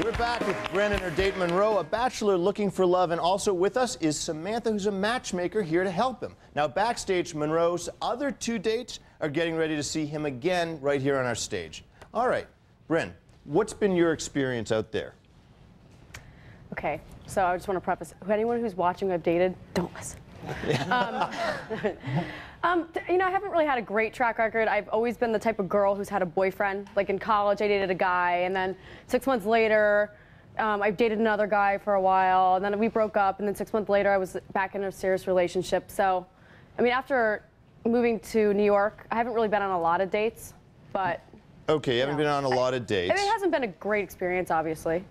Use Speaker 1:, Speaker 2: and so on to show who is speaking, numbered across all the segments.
Speaker 1: We're back with Bren and her date Monroe, a bachelor looking for love, and also with us is Samantha, who's a matchmaker here to help him. Now, backstage, Monroe's other two dates are getting ready to see him again right here on our stage. All right, Bren, what's been your experience out there?
Speaker 2: Okay, so I just want to preface, anyone who's watching who I've dated, don't listen. You know, I haven't really had a great track record. I've always been the type of girl who's had a boyfriend. Like in college, I dated a guy, and then 6 months later, I dated another guy for a while, and then we broke up, and then 6 months later, I was back in a serious relationship. So, I mean, after moving to New York, I haven't really been on a lot of dates, but...
Speaker 1: Okay, you haven't been on a lot of dates.
Speaker 2: I mean, it hasn't been a great experience, obviously.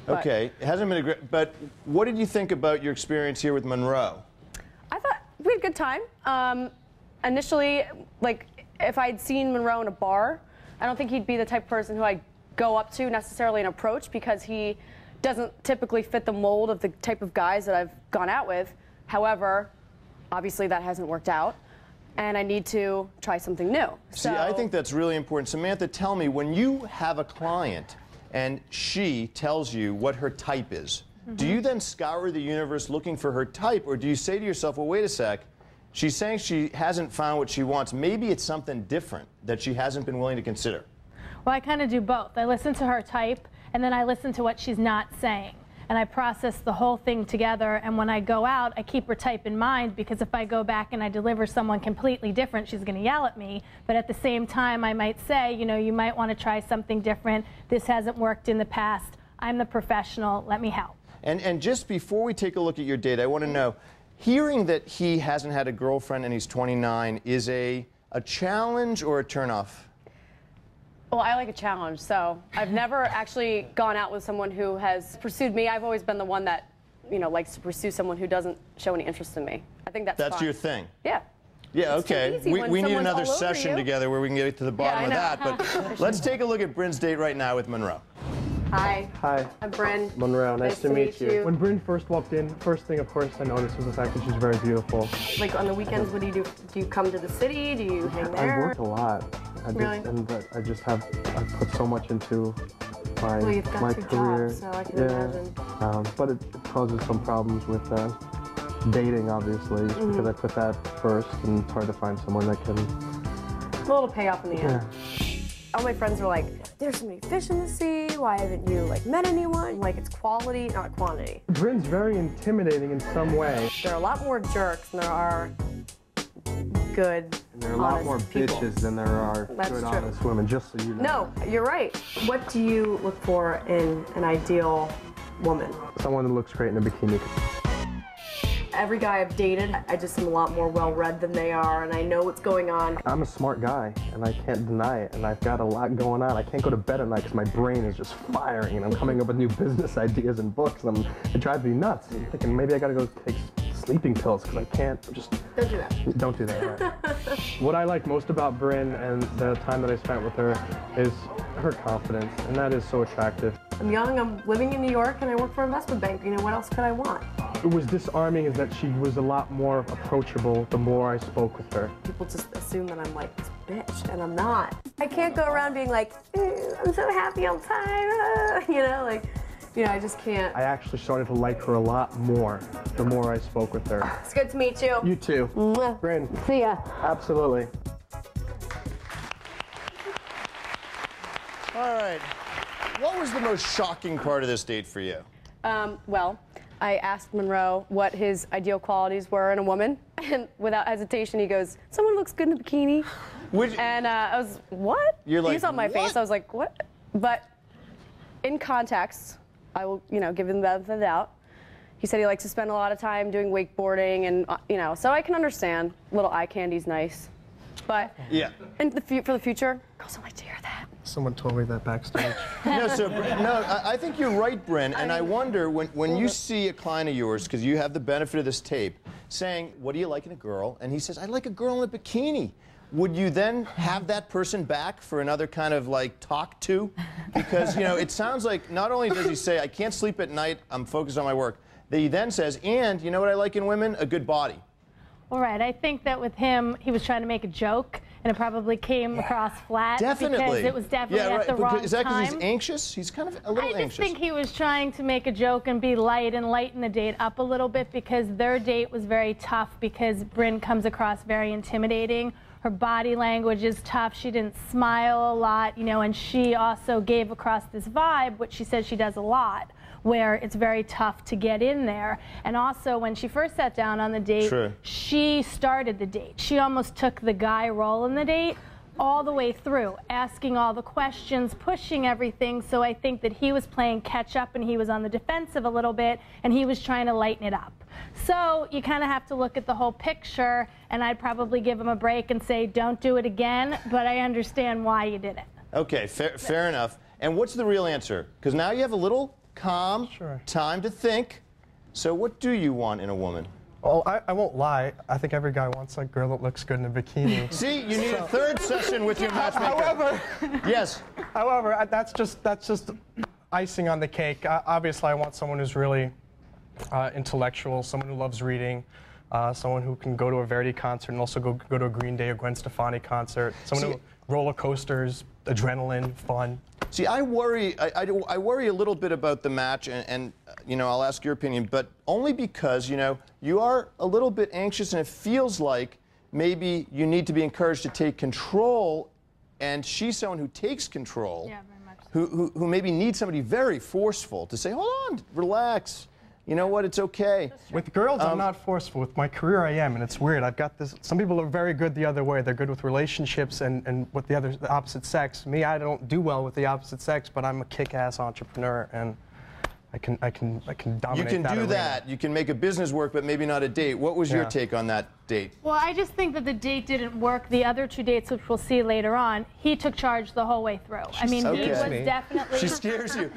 Speaker 1: Okay, it hasn't been a great... But what did you think about your experience here with Monroe?
Speaker 2: I thought we had a good time. Initially, like, if I'd seen Monroe in a bar, I don't think he'd be the type of person who I'd go up to necessarily and approach, because he doesn't typically fit the mold of the type of guys that I've gone out with. However, obviously that hasn't worked out, and I need to try something new.
Speaker 1: See, I think that's really important. Samantha, tell me, when you have a client and she tells you what her type is, do you then scour the universe looking for her type, or do you say to yourself, well, wait a sec, she's saying she hasn't found what she wants. Maybe it's something different that she hasn't been willing to consider.
Speaker 3: Well, I kind of do both. I listen to her type, and then I listen to what she's not saying. And I process the whole thing together, and when I go out, I keep her type in mind, because if I go back and I deliver someone completely different, she's going to yell at me. But at the same time, I might say, you know, you might want to try something different. This hasn't worked in the past. I'm the professional. Let me help.
Speaker 1: And just before we take a look at your date, I want to know, hearing that he hasn't had a girlfriend and he's 29 is a challenge or a turnoff?
Speaker 2: Well, I like a challenge, so I've never actually gone out with someone who has pursued me. I've always been the one that, you know, likes to pursue someone who doesn't show any interest in me. I think that's fun.
Speaker 1: Your thing?
Speaker 2: Yeah.
Speaker 1: Yeah, okay. We need another session together where we can get to the bottom of that. But let's take a look at Bryn's date right now with Monroe.
Speaker 2: Hi.
Speaker 4: Hi.
Speaker 2: I'm Bryn.
Speaker 4: Monroe, nice to meet you. When Bryn first walked in, first thing, of course, I noticed was the fact that she's very beautiful.
Speaker 2: Like on the weekends, what do you do? Do you come to the city? Do you hang there?
Speaker 4: I work a lot.
Speaker 2: Really?
Speaker 4: I put so much into my,
Speaker 2: well, you've got
Speaker 4: my
Speaker 2: two
Speaker 4: career.
Speaker 2: Jobs, so I can imagine.
Speaker 4: But it causes some problems with dating, obviously, because I put that first, and it's hard to find someone that can...
Speaker 2: A little payoff in the end. All my friends are like, there's so many fish in the sea, why haven't you like met anyone? Like, it's quality, not quantity.
Speaker 4: Bryn's very intimidating in some way.
Speaker 2: There are a lot more jerks than there are good,
Speaker 4: and there are a lot more
Speaker 2: people.
Speaker 4: Bitches than there are good, honest women, just so you know.
Speaker 2: No, you're right. What do you look for in an ideal woman?
Speaker 4: Someone that looks great in a bikini.
Speaker 2: Every guy I've dated, I just am a lot more well-read than they are, and I know what's going on.
Speaker 4: I'm a smart guy, and I can't deny it, and I've got a lot going on. I can't go to bed at night because my brain is just firing, and I'm coming up with new business ideas and books, and it drives me nuts. I'm thinking maybe I gotta go take sleeping pills because I can't just...
Speaker 2: Don't do that.
Speaker 4: Don't do that, right. What I like most about Bryn and the time that I spent with her is her confidence, and that is so attractive.
Speaker 2: I'm young, I'm living in New York, and I work for an investment bank. You know, what else could I want?
Speaker 4: It was disarming is that she was a lot more approachable the more I spoke with her.
Speaker 2: People just assume that I'm like this bitch, and I'm not. I can't go around being like, I'm so happy all the time, you know, like, you know, I just can't. I
Speaker 4: actually started to like her a lot more the more I spoke with her.
Speaker 2: It's good to meet you.
Speaker 4: You too.
Speaker 2: Mwah.
Speaker 4: Bryn.
Speaker 2: See ya.
Speaker 4: Absolutely.
Speaker 1: All right. What was the most shocking part of this date for you?
Speaker 2: Well, I asked Monroe what his ideal qualities were in a woman, and without hesitation, he goes, someone looks good in a bikini. And I was, what?
Speaker 1: You're like,
Speaker 2: you saw my
Speaker 1: what?
Speaker 2: face, I was like, what? But in context, I will, you know, give him the benefit of the doubt. He said he likes to spend a lot of time doing wakeboarding, and, you know, so I can understand. A little eye candy's nice. But for the future, girls don't like to hear that.
Speaker 4: Someone told me that backstage.
Speaker 1: I think you're right, Bren, and I wonder when you see a client of yours, because you have the benefit of this tape, saying, what do you like in a girl? And he says, I like a girl in a bikini. Would you then have that person back for another kind of like talk to? Because, you know, it sounds like not only does he say, I can't sleep at night, I'm focused on my work, that he then says, and you know what I like in women? A good body.
Speaker 3: All right, I think that with him, he was trying to make a joke, and it probably came across flat
Speaker 1: Definitely.
Speaker 3: because it was definitely
Speaker 1: yeah, right.
Speaker 3: at the wrong
Speaker 1: Is that
Speaker 3: time.
Speaker 1: because he's anxious? He's kind of a little
Speaker 3: I
Speaker 1: anxious.
Speaker 3: just think he was trying to make a joke and be light and lighten the date up a little bit because their date was very tough because Bryn comes across very intimidating. Her body language is tough. She didn't smile a lot, you know, and she also gave across this vibe, which she says she does a lot, where it's very tough to get in there. And also, when she first sat down on the date, she started the date. She almost took the guy role in the date all the way through, asking all the questions, pushing everything. So I think that he was playing catch up and he was on the defensive a little bit and he was trying to lighten it up. So you kind of have to look at the whole picture, and I'd probably give him a break and say, don't do it again, but I understand why you did it.
Speaker 1: Okay, fair enough. And what's the real answer? Because now you have a little calm time to think. So what do you want in a woman?
Speaker 4: Well, I won't lie. I think every guy wants a girl that looks good in a bikini.
Speaker 1: See, you need a third session with your matchmaker.
Speaker 4: However, that's just icing on the cake. Obviously, I want someone who's really intellectual, someone who loves reading, someone who can go to a Verdi concert and also go to a Green Day or Gwen Stefani concert, someone who roller coasters, adrenaline, fun.
Speaker 1: See, I worry a little bit about the match, and you know, I'll ask your opinion, but only because, you know, you are a little bit anxious and it feels like maybe you need to be encouraged to take control, and she's someone who takes control,
Speaker 3: Yeah, very much.
Speaker 4: So.
Speaker 1: who maybe needs somebody very forceful to say, hold on, relax. You know what, it's okay.
Speaker 4: With girls, I'm not forceful. With my career, I am, and it's weird. I've got this, some people are very good the other way. They're good with relationships and with the opposite sex. Me, I don't do well with the opposite sex, but I'm a kick-ass entrepreneur, and I can dominate.
Speaker 1: You can
Speaker 4: that
Speaker 1: do
Speaker 4: arena.
Speaker 1: that. You can make a business work, but maybe not a date. What was your take on that date?
Speaker 3: Well, I just think that the date didn't work. The other two dates, which we'll see later on, he took charge the whole way through. I mean, he was definitely...
Speaker 1: She scares you.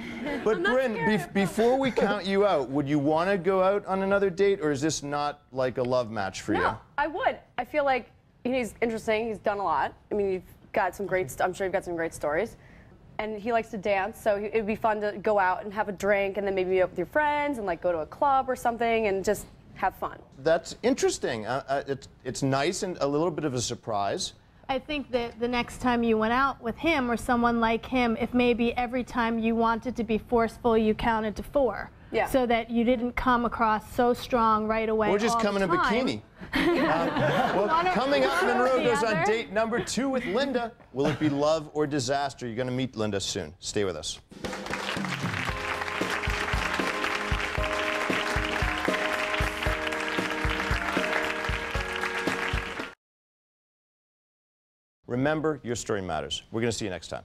Speaker 1: But Bryn, before we count you out, would you want to go out on another date, or is this not like a love match for you?
Speaker 2: No, I would. I feel like he's interesting. He's done a lot. I mean, you've got some great. I'm sure you've got some great stories. And he likes to dance, so it would be fun to go out and have a drink, and then maybe meet up with your friends and like go to a club or something, and just have fun.
Speaker 1: That's interesting. It's nice and a little bit of a surprise.
Speaker 3: I think that the next time you went out with him or someone like him, if maybe every time you wanted to be forceful, you counted to 4.
Speaker 2: Yeah.
Speaker 3: So that you didn't come across so strong right away.
Speaker 1: Or just
Speaker 3: all
Speaker 1: come in
Speaker 3: the
Speaker 1: a
Speaker 3: time.
Speaker 1: bikini. Well, coming up, Monroe goes on date number 2 with Linda. Will it be love or disaster? You're going to meet Linda soon. Stay with us. Remember, your story matters. We're going to see you next time.